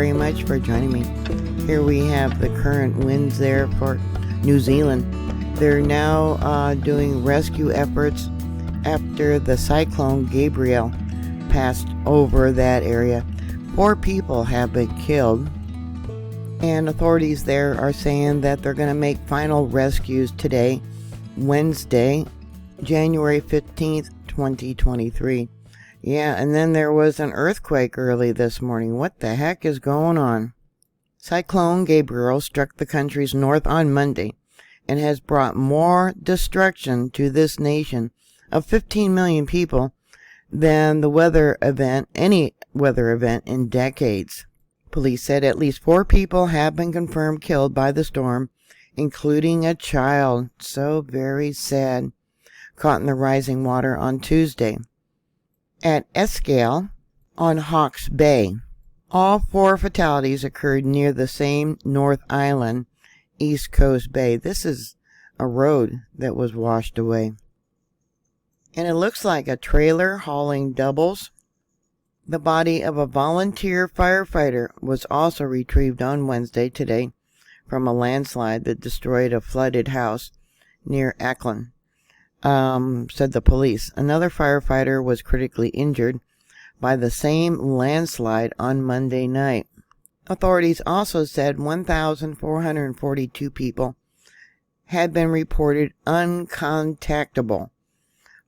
very much for joining me. Here we have the current winds there for New Zealand. They're now doing rescue efforts after the Cyclone Gabriel passed over that area. 4 people have been killed, and authorities there are saying that they're going to make final rescues today, Wednesday, January 15th, 2023. Yeah, and then there was an earthquake early this morning. What the heck is going on? Cyclone Gabriel struck the country's north on Monday and has brought more destruction to this nation of 15 million people than any weather event in decades. Police said at least 4 people have been confirmed killed by the storm, including a child. So very sad. Caught in the rising water on Tuesday. At Escale on Hawke's Bay, all 4 fatalities occurred near the same North Island, East Coast Bay. This is a road that was washed away. And it looks like a trailer hauling doubles. The body of a volunteer firefighter was also retrieved on Wednesday today from a landslide that destroyed a flooded house near Auckland, said the police. Another firefighter was critically injured by the same landslide on Monday night. Authorities also said 1,442 people had been reported uncontactable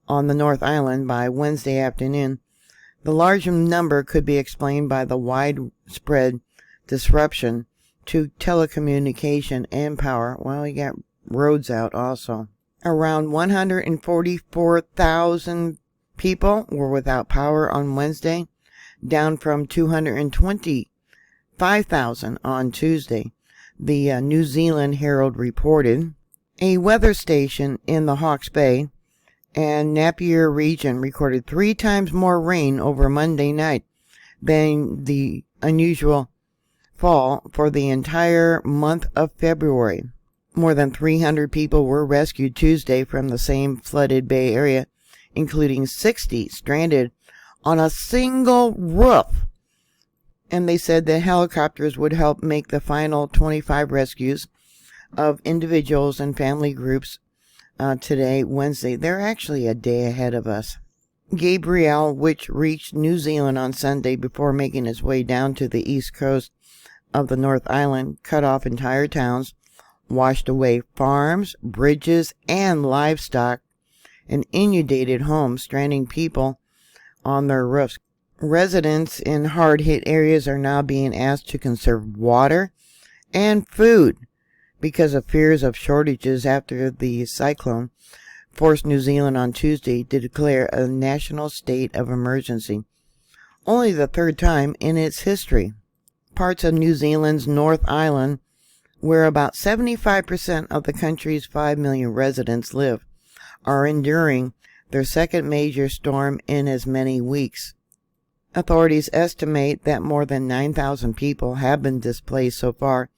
on the North Island by Wednesday afternoon. The large number could be explained by the widespread disruption to telecommunication and power. Well, you got roads out also. Around 144,000 people were without power on Wednesday, down from 225,000 on Tuesday, the New Zealand Herald reported. A weather station in the Hawke's Bay and Napier region recorded 3 times more rain over Monday night than the unusual fall for the entire month of February. More than 300 people were rescued Tuesday from the same flooded Bay Area, including 60 stranded on a single roof. And they said that helicopters would help make the final 25 rescues of individuals and family groups today, Wednesday. They're actually a day ahead of us. Gabrielle, which reached New Zealand on Sunday before making its way down to the east coast of the North Island, cut off entire towns, washed away farms, bridges, and livestock, and inundated homes, stranding people on their roofs. Residents in hard-hit areas are now being asked to conserve water and food because of fears of shortages after the cyclone forced New Zealand on Tuesday to declare a national state of emergency, only the 3rd time in its history. Parts of New Zealand's North Island, where about 75% of the country's 5 million residents live, are enduring their 2nd major storm in as many weeks. Authorities estimate that more than 9,000 people have been displaced so far,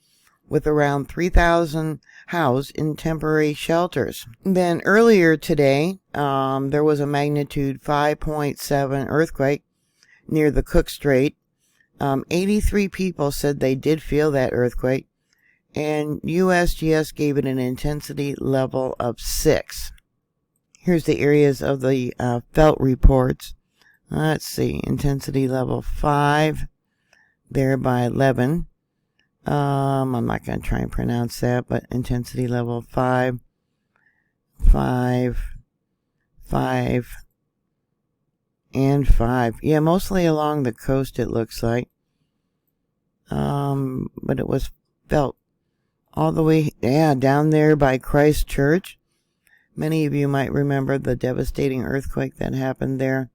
with around 3,000 housed in temporary shelters. Then earlier today, there was a magnitude 5.7 earthquake near the Cook Strait. 83 people said they did feel that earthquake, and USGS gave it an intensity level of 6. Here's the areas of the felt reports. Let's see, intensity level 5, there by 11. I'm not going to try and pronounce that, but intensity level 5, 5, 5, and 5. Yeah, mostly along the coast it looks like. But it was felt all the way, down there by Christchurch. Many of you might remember the devastating earthquake that happened there.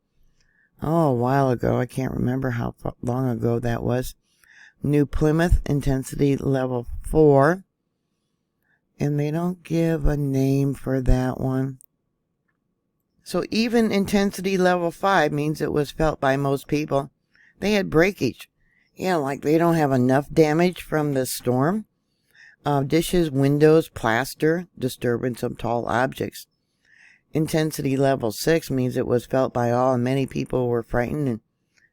A while ago. I can't remember how long ago that was. New Plymouth, intensity level 4. And they don't give a name for that one. So even intensity level 5 means it was felt by most people. They had breakage. Like they don't have enough damage from the storm. Dishes, windows, plaster, disturbance of tall objects. Intensity level 6 means it was felt by all, and many people were frightened and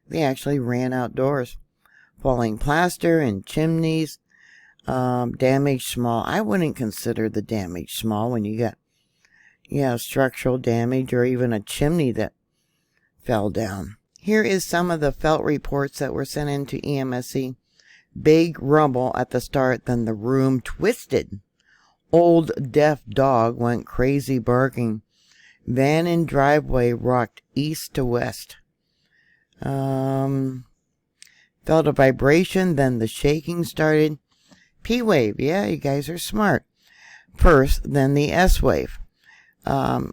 they actually ran outdoors. falling plaster and chimneys. Damage small. I wouldn't consider the damage small when you got structural damage or even a chimney that fell down. Here is some of the felt reports that were sent in to EMSC. Big rumble at the start, then the room twisted. Old deaf dog went crazy barking. Van and driveway rocked east to west. Felt a vibration, then the shaking started. P wave, yeah, you guys are smart. First, then the S wave.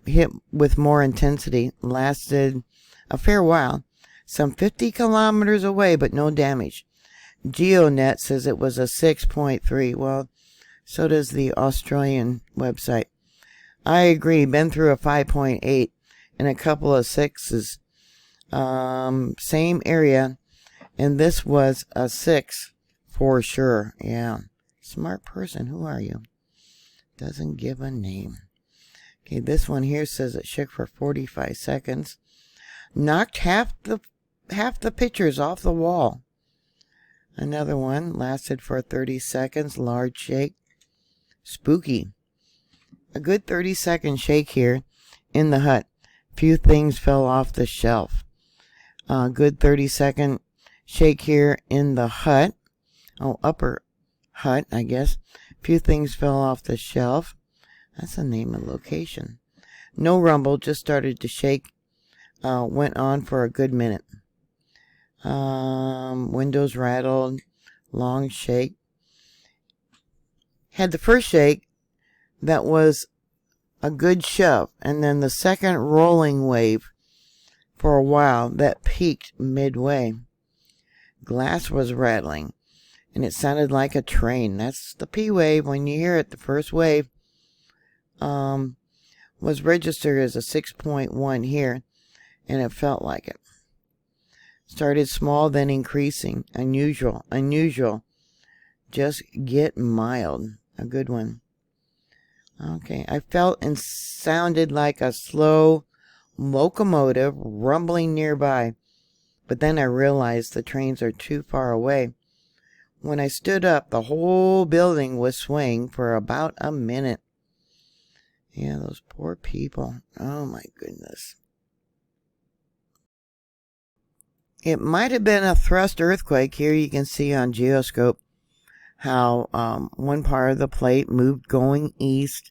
Hit with more intensity, lasted a fair while, some 50 kilometers away, but no damage. GeoNet says it was a 6.3. Well, so does the Australian website. I agree, been through a 5.8 and a couple of 6s. Same area, and this was a 6 for sure. Yeah. Smart person, who are you? Doesn't give a name. Okay, this one here says it shook for 45 seconds. Knocked half the pictures off the wall. Another one lasted for 30 seconds. Large shake. Spooky. A good 30-second shake here in the hut. Few things fell off the shelf. Good 30-second shake here in the hut. Oh, upper hut, I guess. Few things fell off the shelf. That's the name of the location. No rumble, just started to shake. Went on for a good minute. Windows rattled. Long shake. Had the first shake that was a good shove, and then the second rolling wave for a while that peaked midway. Glass was rattling, and it sounded like a train. That's the P wave. When you hear it, the first wave was registered as a 6.1 here, and it felt like it. Started small, then increasing. Unusual. Just get mild. A good one. Okay, I felt and sounded like a slow locomotive rumbling nearby, but then I realized the trains are too far away. When I stood up, the whole building was swaying for about a minute. Yeah, those poor people. Oh my goodness. It might have been a thrust earthquake. Here you can see on Geoscope how one part of the plate moved going east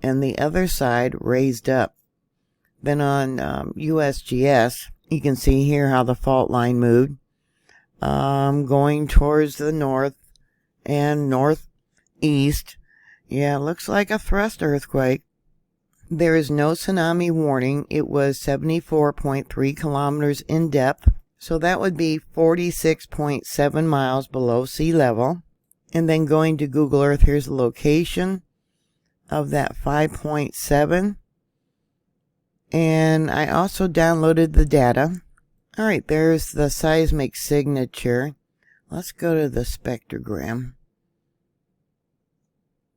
and the other side raised up. Then on USGS, you can see here how the fault line moved, going towards the north and northeast. Yeah, looks like a thrust earthquake. There is no tsunami warning. It was 74.3 kilometers in depth, so that would be 46.7 miles below sea level. And then going to Google Earth, here's the location of that 5.7. And I also downloaded the data. All right, there's the seismic signature. Let's go to the spectrogram.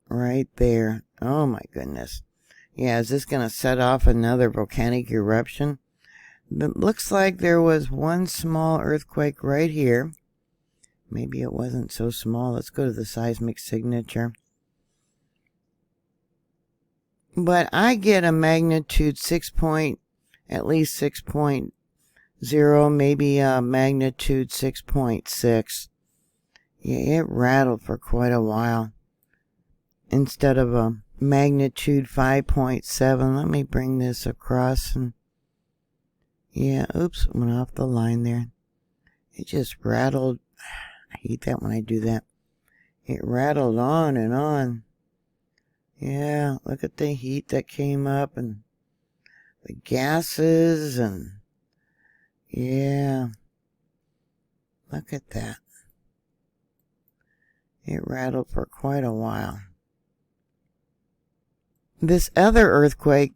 Right there. Oh my goodness. Yeah, is this going to set off another volcanic eruption? It looks like there was one small earthquake right here. Maybe it wasn't so small. Let's go to the seismic signature. But I get a magnitude at least 6.0, maybe a magnitude 6.6. Yeah, it rattled for quite a while. Instead of a magnitude 5.7. Let me bring this across and yeah, oops, went off the line there. It just rattled. I hate that when I do that. It rattled on and on. Yeah, look at the heat that came up and the gases and yeah, look at that. It rattled for quite a while. This other earthquake,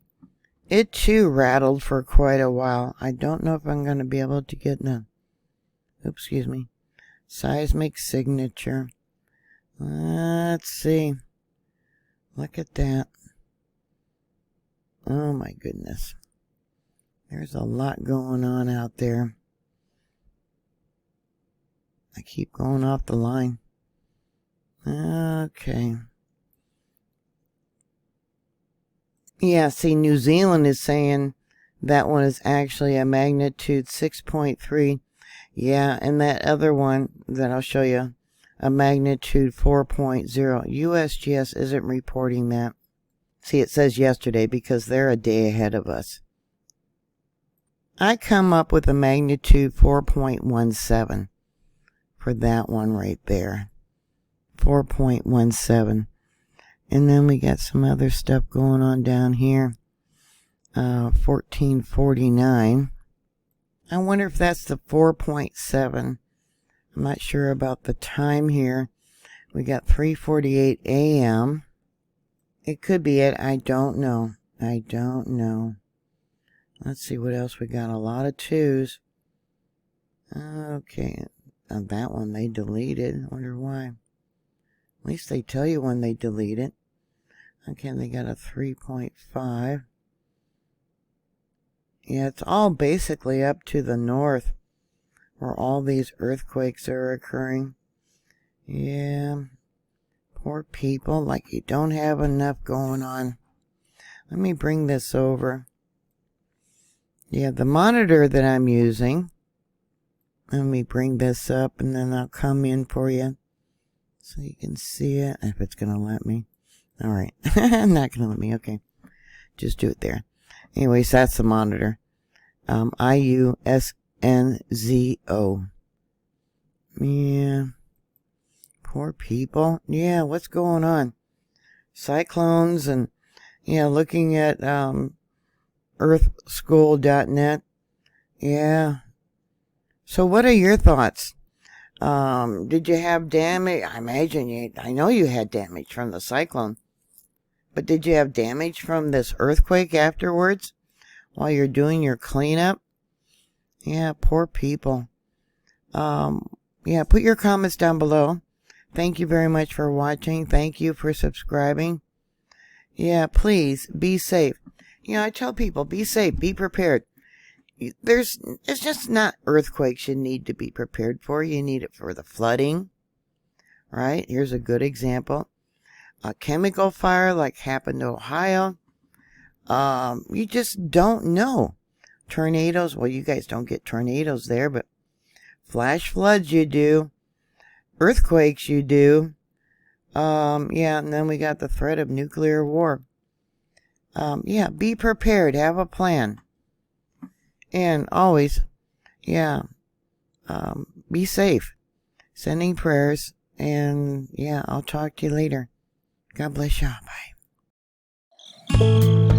it too rattled for quite a while. I don't know if I'm going to be able to get seismic signature. Let's see. Look at that. Oh my goodness. There's a lot going on out there. I keep going off the line. Okay. Yeah, see, New Zealand is saying that one is actually a magnitude 6.3. Yeah, and that other one that I'll show you, a magnitude 4.0. USGS isn't reporting that. See, it says yesterday because they're a day ahead of us. I come up with a magnitude 4.17 for that one right there. 4.17. And then we got some other stuff going on down here. 1449. I wonder if that's the 4.7. I'm not sure about the time here. We got 3:48 a.m. It could be it. I don't know. I don't know. Let's see what else we got. A lot of 2s. Okay. That one they deleted. I wonder why. At least they tell you when they delete it. Okay, they got a 3.5. Yeah, it's all basically up to the north where all these earthquakes are occurring. Yeah. Poor people, like you don't have enough going on. Let me bring this over. Yeah, the monitor that I'm using. Let me bring this up and then I'll come in for you so you can see it. If it's going to let me. All right. Not going to let me. Okay. Just do it there. Anyways, that's the monitor. IUSNZO. Yeah. Poor people. Yeah, what's going on? Cyclones and, yeah, looking at earthschool.net. Yeah. So what are your thoughts? Did you have damage? I know you had damage from the cyclone. But did you have damage from this earthquake afterwards? While you're doing your cleanup? Yeah, poor people. Yeah, put your comments down below. Thank you very much for watching. Thank you for subscribing. Yeah, please, be safe. You know, I tell people, be safe, be prepared. It's just not earthquakes you need to be prepared for. You need it for the flooding, right? Here's a good example. A chemical fire like happened to Ohio. You just don't know. Tornadoes, well, you guys don't get tornadoes there, but flash floods you do. Earthquakes you do. Yeah, and then we got the threat of nuclear war. Yeah, be prepared. Have a plan. And always, yeah, be safe. Sending prayers. And, yeah, I'll talk to you later. God bless you. Bye.